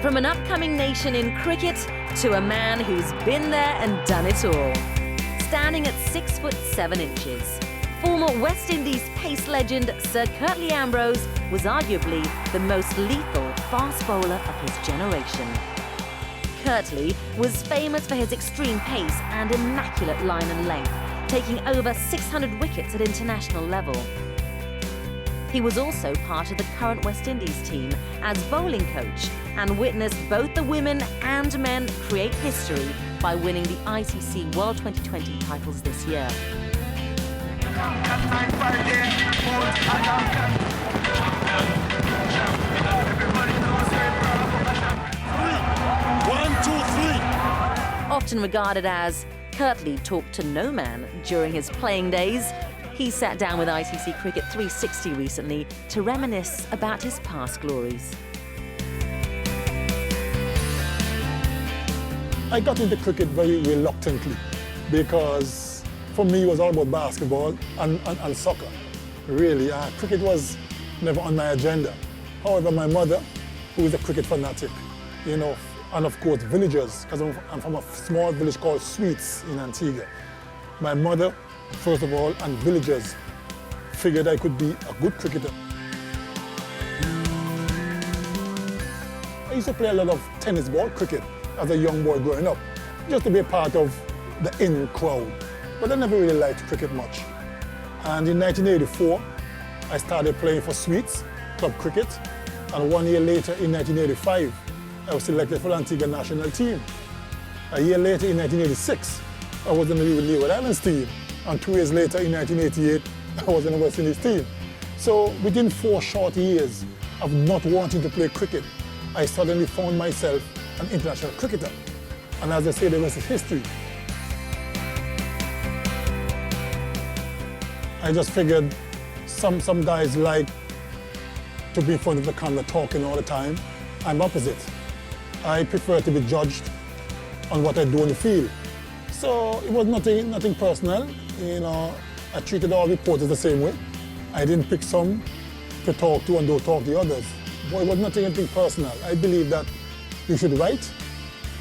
From an upcoming nation in cricket to a man who's been there and done it all. Standing at 6'7", former West Indies pace legend Sir Curtly Ambrose was arguably the most lethal fast bowler of his generation. Curtly was famous for his extreme pace and immaculate line and length, taking over 600 wickets at international level. He was also part of the current West Indies team as bowling coach and witnessed both the women and men create history by winning the ICC World 2020 titles this year. Often regarded as Curtly talked to no man during his playing days, he sat down with ICC Cricket 360 recently to reminisce about his past glories. I got into cricket very reluctantly because for me it was all about basketball and soccer. Really, cricket was never on my agenda. However, my mother, who is a cricket fanatic, you know, and of course villagers, because I'm from a small village called Sweets in Antigua. My mother, first of all, and villagers figured I could be a good cricketer. I used to play a lot of tennis ball cricket as a young boy growing up, just to be a part of the in crowd. But I never really liked cricket much. And in 1984, I started playing for Sweets, club cricket, and 1 year later, in 1985, I was selected for the Antigua national team. A year later, in 1986, I was in the Leeward Islands team. And 2 years later, in 1988, I was in the West Indies team. So within 4 short years of not wanting to play cricket, I suddenly found myself an international cricketer. And as I say, the rest is history. I just figured some guys like to be in front of the camera talking all the time. I'm opposite. I prefer to be judged on what I do on the field. So it was nothing personal. You know, I treated all reporters the same way. I didn't pick some to talk to and don't talk to the others. But it was anything personal. I believe that you should write,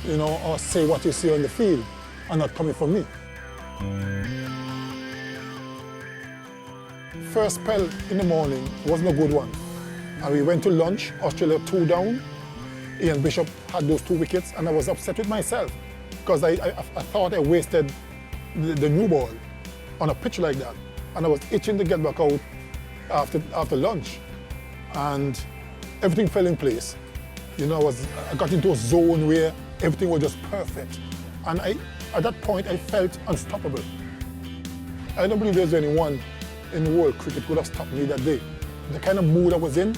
you know, or say what you see on the field and not coming from me. First spell in the morning wasn't a good one. And we went to lunch, Australia 2 down. Ian Bishop had those 2 wickets, and I was upset with myself because I thought I wasted the new ball on a pitch like that. And I was itching to get back out after lunch. And everything fell in place. You know, I got into a zone where everything was just perfect. And at that point, I felt unstoppable. I don't believe there's anyone in the world cricket could have stopped me that day. The kind of mood I was in,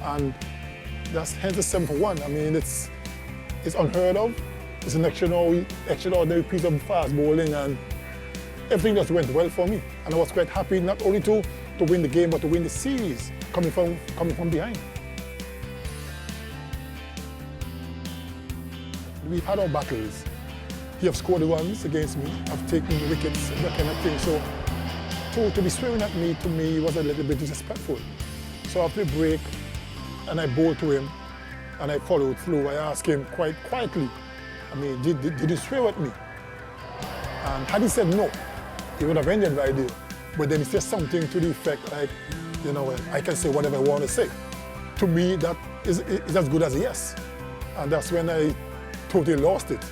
and that's hence the 7 for 1. I mean, it's unheard of. It's an extraordinary piece of fast bowling, and everything just went well for me. And I was quite happy not only to win the game, but to win the series, coming from behind. We've had our battles. You have scored the runs against me. I've taken the wickets, that kind of thing. So to be swearing at me, to me, was a little bit disrespectful. So after the break, and I bowled to him, and I followed through. I asked him quite quietly, I mean, did you swear at me? And had he said no, he would have ended right there. But then he said something to the effect like, you know, I can say whatever I want to say. To me, that is as good as a yes. And that's when I totally lost it.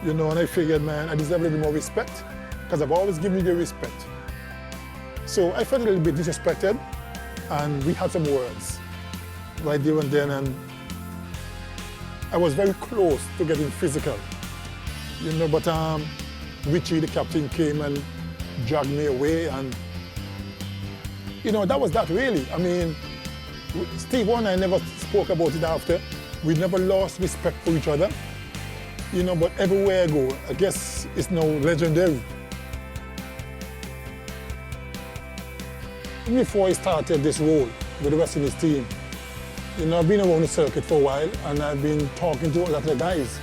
You know, and I figured, man, I deserve a little more respect, because I've always given you the respect. So I felt a little bit disrespected, and we had some words right there and then, and I was very close to getting physical. You know, but Richie, the captain, came and dragged me away, and you know, that was that really. I mean, Steve and I never spoke about it after. We never lost respect for each other. You know, but everywhere I go, I guess it's now legendary. Before I started this role with the West Indies team, you know, I've been around the circuit for a while, and I've been talking to a lot of the guys,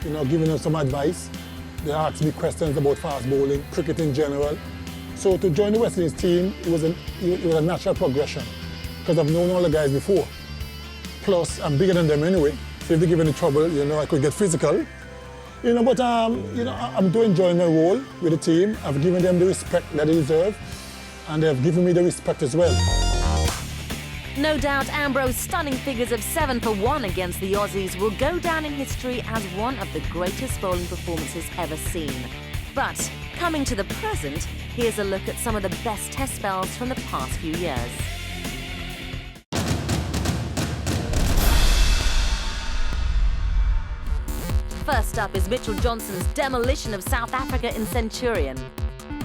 you know, giving them some advice. They asked me questions about fast bowling, cricket in general. So to join the West Indies team, it was a natural progression, because I've known all the guys before. Plus, I'm bigger than them anyway, So if they give any trouble, you know, I could get physical. You know, but you know, I'm doing enjoying my role with the team. I've given them the respect that they deserve, and they've given me the respect as well. No doubt Ambrose's stunning figures of 7 for 1 against the Aussies will go down in history as one of the greatest bowling performances ever seen. But coming to the present, here's a look at some of the best test spells from the past few years. First up is Mitchell Johnson's demolition of South Africa in Centurion.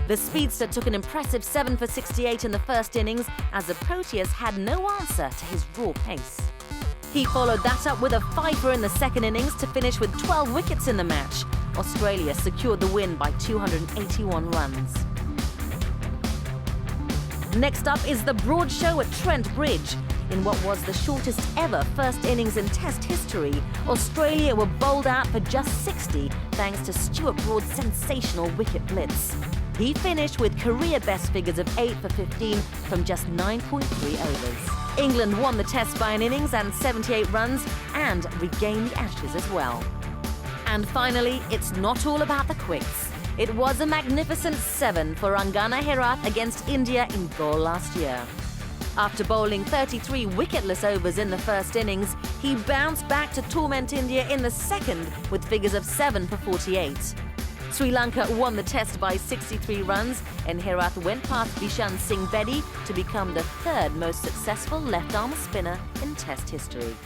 The speedster took an impressive 7 for 68 in the first innings as the Proteas had no answer to his raw pace. He followed that up with a fifer in the second innings to finish with 12 wickets in the match. Australia secured the win by 281 runs. Next up is the Broad Show at Trent Bridge. In what was the shortest ever first innings in Test history, Australia were bowled out for just 60 thanks to Stuart Broad's sensational wicket blitz. He finished with career-best figures of 8 for 15 from just 9.3 overs. England won the Test by an innings and 78 runs and regained the Ashes as well. And finally, it's not all about the quicks. It was a magnificent 7 for Angana Herath against India in Galle last year. After bowling 33 wicketless overs in the first innings, he bounced back to torment India in the second with figures of 7 for 48. Sri Lanka won the Test by 63 runs, and Herath went past Bishan Singh Bedi to become the third most successful left-arm spinner in Test history.